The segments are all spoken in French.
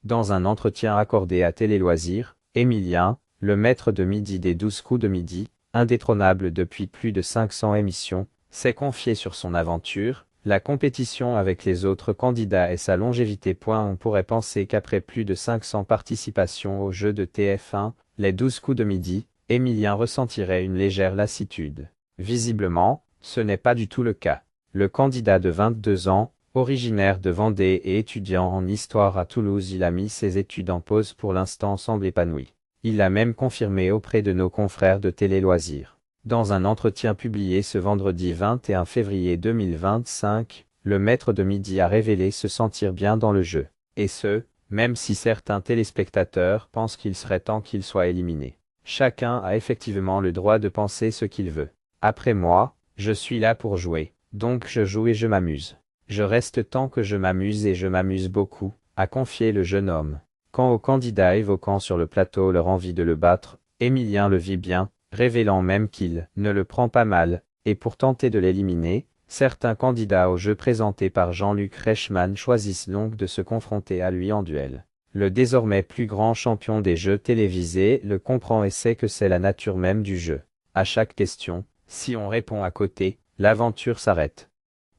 Dans un entretien accordé à Télé Loisirs, Émilien, le maître de midi des 12 coups de midi, indétrônable depuis plus de 500 émissions, s'est confié sur son aventure, la compétition avec les autres candidats et sa longévité. On pourrait penser qu'après plus de 500 participations aux Jeux de TF1, les 12 coups de midi, Émilien ressentirait une légère lassitude. Visiblement, ce n'est pas du tout le cas. Le candidat de 22 ans, originaire de Vendée et étudiant en histoire à Toulouse, il a mis ses études en pause pour l'instant, semble épanoui. Il l'a même confirmé auprès de nos confrères de Télé Loisirs. Dans un entretien publié ce vendredi 21 février 2025, le maître de midi a révélé se sentir bien dans le jeu. Et ce, même si certains téléspectateurs pensent qu'il serait temps qu'il soit éliminé. Chacun a effectivement le droit de penser ce qu'il veut. Après moi, je suis là pour jouer, donc je joue et je m'amuse. Je reste tant que je m'amuse et je m'amuse beaucoup, a confié le jeune homme. Quant aux candidats évoquant sur le plateau leur envie de le battre, Émilien le vit bien, révélant même qu'il ne le prend pas mal, et pour tenter de l'éliminer, certains candidats au jeu présentés par Jean-Luc Reichmann choisissent donc de se confronter à lui en duel. Le désormais plus grand champion des jeux télévisés le comprend et sait que c'est la nature même du jeu. À chaque question, si on répond à côté, l'aventure s'arrête.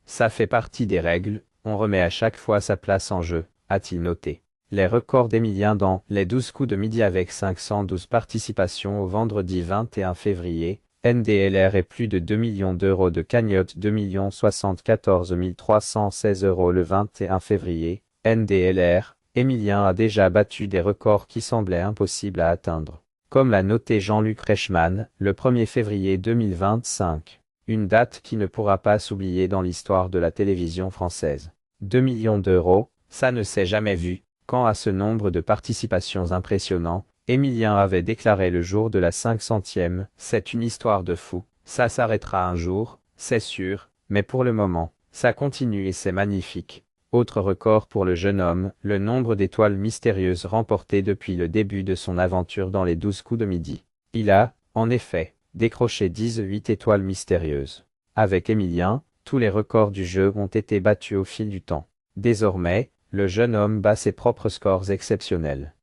Ça fait partie des règles, on remet à chaque fois sa place en jeu, a-t-il noté. Les records d'Émilien dans les 12 coups de midi avec 512 participations au vendredi 21 février, NDLR et plus de 2 millions d'euros de cagnotte, 2 074 316 € le 21 février, NDLR, Émilien a déjà battu des records qui semblaient impossibles à atteindre. Comme l'a noté Jean-Luc Reichmann, le 1er février 2025. Une date qui ne pourra pas s'oublier dans l'histoire de la télévision française. 2 millions d'euros, ça ne s'est jamais vu. Quant à ce nombre de participations impressionnant, Émilien avait déclaré le jour de la 500e, c'est une histoire de fou, ça s'arrêtera un jour, c'est sûr, mais pour le moment, ça continue et c'est magnifique. Autre record pour le jeune homme, le nombre d'étoiles mystérieuses remportées depuis le début de son aventure dans les 12 coups de midi. Il a, en effet, décroché 18 étoiles mystérieuses. Avec Émilien, tous les records du jeu ont été battus au fil du temps. Désormais, le jeune homme bat ses propres scores exceptionnels.